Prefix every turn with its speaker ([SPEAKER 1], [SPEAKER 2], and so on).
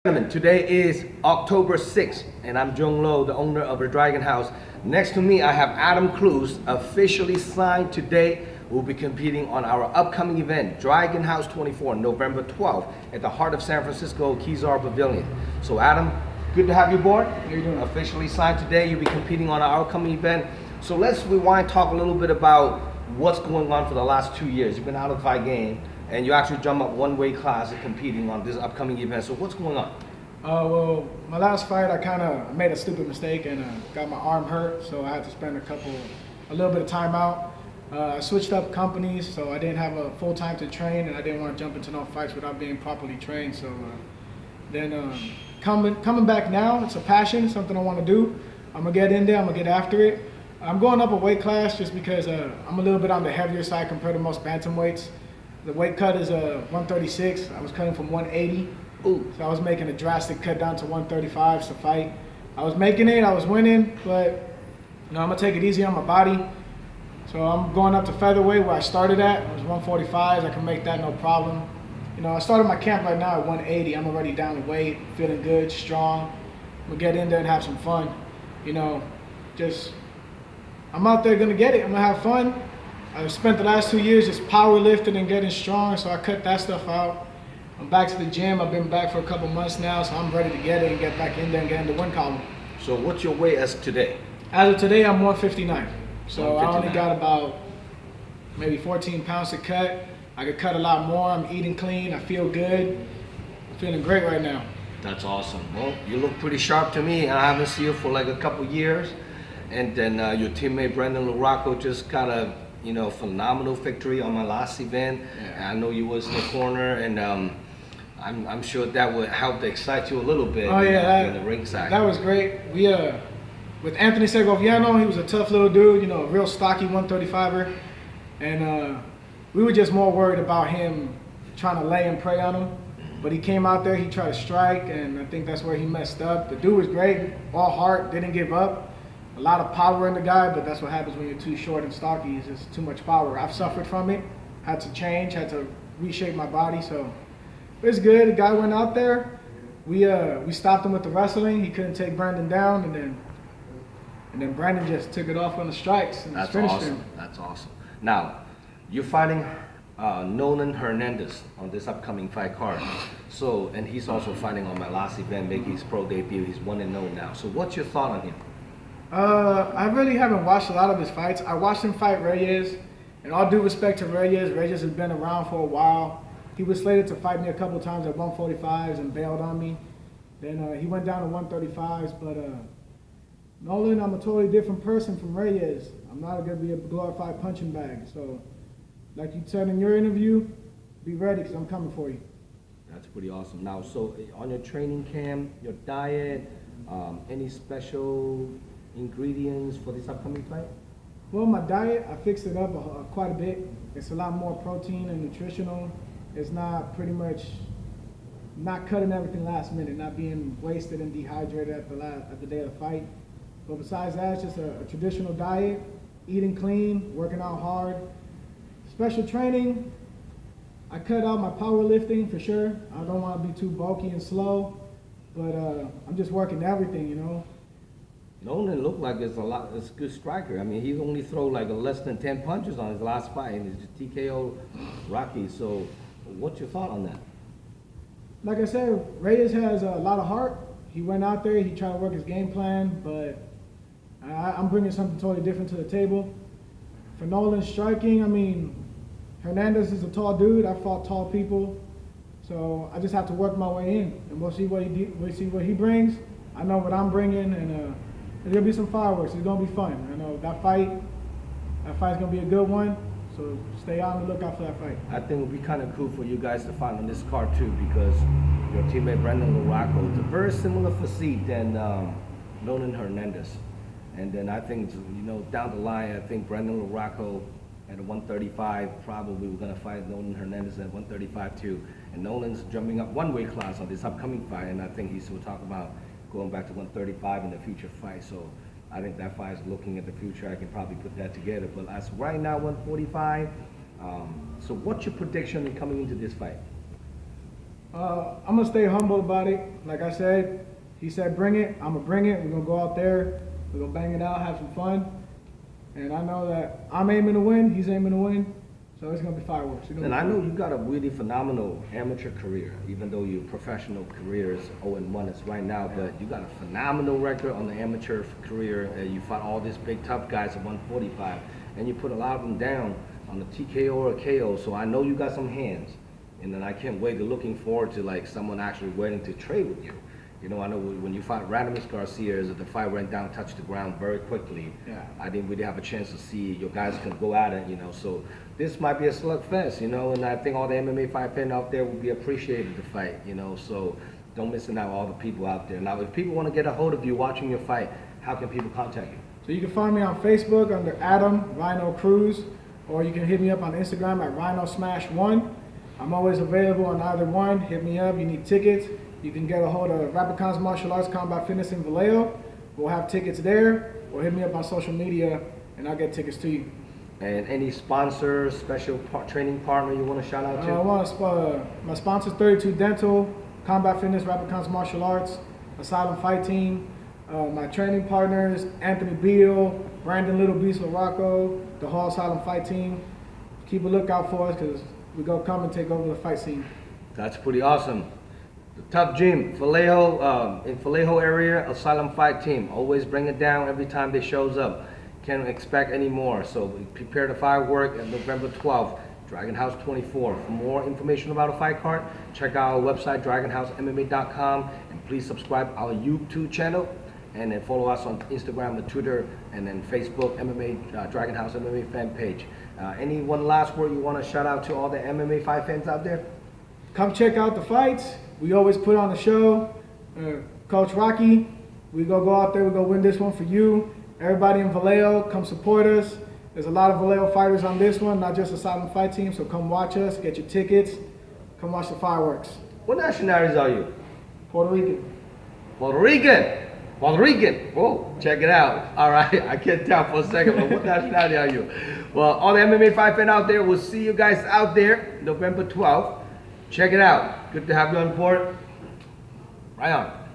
[SPEAKER 1] Gentlemen, today is October 6th, and I'm Jung Lo, the owner of the Dragon House. Next to me, I have Adam Cruz, officially signed today. We'll be competing on our upcoming event, Dragon House 24, November 12th, at the heart of San Francisco Kezar Pavilion. So Adam, good to have you aboard.
[SPEAKER 2] How you doing?
[SPEAKER 1] Officially signed today. You'll be competing on our upcoming event. So let's rewind, talk a little bit about what's going on for the last 2 years. You've been out of the fight game, and you actually jump up one weight class and competing on this upcoming event. So what's going on?
[SPEAKER 2] Well, my last fight, I kind of made a stupid mistake and got my arm hurt, so I had to spend a little bit of time out. I switched up companies, so I didn't have a full time to train, and I didn't want to jump into no fights without being properly trained. So then coming back now, it's a passion, something I want to do. I'm gonna get in there, I'm gonna get after it. I'm going up a weight class just because I'm a little bit on the heavier side compared to most bantamweights. The weight cut is 136. I was cutting from 180.
[SPEAKER 1] Ooh.
[SPEAKER 2] So I was making a drastic cut down to 135 to fight. I was making it, I was winning, but I'm gonna take it easy on my body. So I'm going up to featherweight where I started at. It was 145s, I can make that no problem. I started my camp right now at 180. I'm already down in weight, feeling good, strong. I'm gonna get in there and have some fun. I'm out there gonna get it, I'm gonna have fun. I've spent the last 2 years just powerlifting and getting strong, so I cut that stuff out. I'm back to the gym. I've been back for a couple months now, so I'm ready to get it and get back in there and get in the win column.
[SPEAKER 1] So what's your weight as today?
[SPEAKER 2] As of today, I'm 159. So
[SPEAKER 1] 159.
[SPEAKER 2] I only got about maybe 14 pounds to cut. I could cut a lot more. I'm eating clean. I feel good. I'm feeling great right now.
[SPEAKER 1] That's awesome. Well, you look pretty sharp to me. I haven't seen you for like a couple years. And then your teammate Brandon LaRocco just got a phenomenal victory on my last event. Yeah. I know you was in the corner, and I'm sure that would help to excite you a little bit.
[SPEAKER 2] Oh yeah,
[SPEAKER 1] in the ringside.
[SPEAKER 2] That was great. We with Anthony Segoviano, he was a tough little dude, a real stocky 135er, and we were just more worried about him trying to lay and prey on him. But he came out there, he tried to strike, and I think that's where he messed up. The dude was great, all heart, didn't give up. A lot of power in the guy, but that's what happens when you're too short and stocky. It's just too much power. I've suffered from it, had to change, had to reshape my body, so it's good. The guy went out there. We stopped him with the wrestling. He couldn't take Brandon down, and then Brandon just took it off on the strikes and
[SPEAKER 1] That's
[SPEAKER 2] finished
[SPEAKER 1] awesome.
[SPEAKER 2] him.
[SPEAKER 1] That's awesome. Now, you're fighting Nolan Hernandez on this upcoming fight card. So, and he's also fighting on my last event, making his pro debut. He's 1-0 now. So, what's your thought on him?
[SPEAKER 2] I really haven't watched a lot of his fights. I watched him fight Reyes, and all due respect to Reyes, Reyes has been around for a while. He was slated to fight me a couple times at 145s and bailed on me. Then he went down to 135s, but Nolan, I'm a totally different person from Reyes. I'm not going to be a glorified punching bag. So, like you said in your interview, be ready because I'm coming for you.
[SPEAKER 1] That's pretty awesome. Now, so on your training camp, your diet, any special ingredients for this upcoming fight?
[SPEAKER 2] Well, my diet, I fixed it up quite a bit. It's a lot more protein and nutritional. It's not pretty much not cutting everything last minute, not being wasted and dehydrated at the day of the fight. But besides that, it's just a traditional diet, eating clean, working out hard. Special training, I cut out my powerlifting for sure. I don't want to be too bulky and slow, but I'm just working everything,
[SPEAKER 1] Nolan looked like it's a good striker. I mean, he only throw like less than 10 punches on his last fight, and it's just TKO Rocky. So, what's your thought on that?
[SPEAKER 2] Like I said, Reyes has a lot of heart. He went out there, he tried to work his game plan, but I'm bringing something totally different to the table. For Nolan striking, I mean, Hernandez is a tall dude. I fought tall people, so I just have to work my way in, and we'll see what he brings. I know what I'm bringing, and there's gonna be some fireworks. It's gonna be fun. I know that fight's gonna be a good one. So stay on the lookout for that fight.
[SPEAKER 1] I think it would be kind of cool for you guys to fight on this card too, because your teammate Brandon LaRocco is a very similar physique than Nolan Hernandez. And then I think, down the line, I think Brandon LaRocco at 135, probably we're gonna fight Nolan Hernandez at 135 too. And Nolan's jumping up one weight class on this upcoming fight, and I think he's will talk about going back to 135 in the future fight. So I think that fight is looking at the future. I can probably put that together. But as right now, 145. So what's your prediction in coming into this fight?
[SPEAKER 2] I'm gonna stay humble about it. Like I said, he said bring it. I'm gonna bring it. We're gonna go out there. We're gonna bang it out, have some fun. And I know that I'm aiming to win. He's aiming to win. So it's gonna be fireworks.
[SPEAKER 1] And I know you got a really phenomenal amateur career, even though your professional career is 0-1 as right now. But you got a phenomenal record on the amateur career. You fought all these big tough guys at 145, and you put a lot of them down on the TKO or KO. So I know you got some hands, and then I can't wait. Looking forward to like someone actually waiting to trade with you. You know, I know when you fought Radames Garcia, the fight went down, touched the ground very quickly.
[SPEAKER 2] Yeah.
[SPEAKER 1] I didn't really have a chance to see your guys can go at it, you know. So this might be a slugfest, you know, and I think all the MMA fight fans out there will be appreciated the fight, you know. So don't miss out all the people out there. Now, if people want to get a hold of you watching your fight, how can people contact you?
[SPEAKER 2] So you can find me on Facebook under Adam Rhino Cruz, or you can hit me up on Instagram at Rhino Smash 1. I'm always available on either one. Hit me up. You need tickets. You can get a hold of Rapid Martial Arts Combat Fitness in Vallejo. We'll have tickets there, or hit me up on social media, and I'll get tickets to you.
[SPEAKER 1] And any sponsor, special training partner you want to shout out to?
[SPEAKER 2] I want to my sponsors: 32 Dental, Combat Fitness, Rapid Martial Arts, Asylum Fight Team. My training partners: Anthony Beal, Brandon Little Beast LaRocco, the whole Asylum Fight Team. Keep a lookout for us because we're gonna come and take over the fight scene.
[SPEAKER 1] That's pretty awesome. The Tough Gym, Vallejo, in Vallejo area, Asylum Fight Team. Always bring it down every time they shows up. Can't expect any more. So prepare the firework on November 12th, Dragon House 24. For more information about a fight card, check out our website, dragonhousemma.com, and please subscribe our YouTube channel, and then follow us on Instagram and Twitter, and then Facebook, MMA, Dragon House MMA fan page. Any one last word you want to shout out to all the MMA fight fans out there?
[SPEAKER 2] Come check out the fights. We always put on the show. Coach Rocky, we're going to go out there. We're going to win this one for you. Everybody in Vallejo, come support us. There's a lot of Vallejo fighters on this one, not just Asylum Fight Team, so come watch us, get your tickets, come watch the fireworks.
[SPEAKER 1] What nationalities are you?
[SPEAKER 2] Puerto Rican.
[SPEAKER 1] Puerto Rican. Puerto Rican. Whoa, check it out. All right, I can't tell for a second, but what nationality are you? Well, all the MMA fight fans out there, we'll see you guys out there November 12th. Check it out. Good to have you on board. Right on.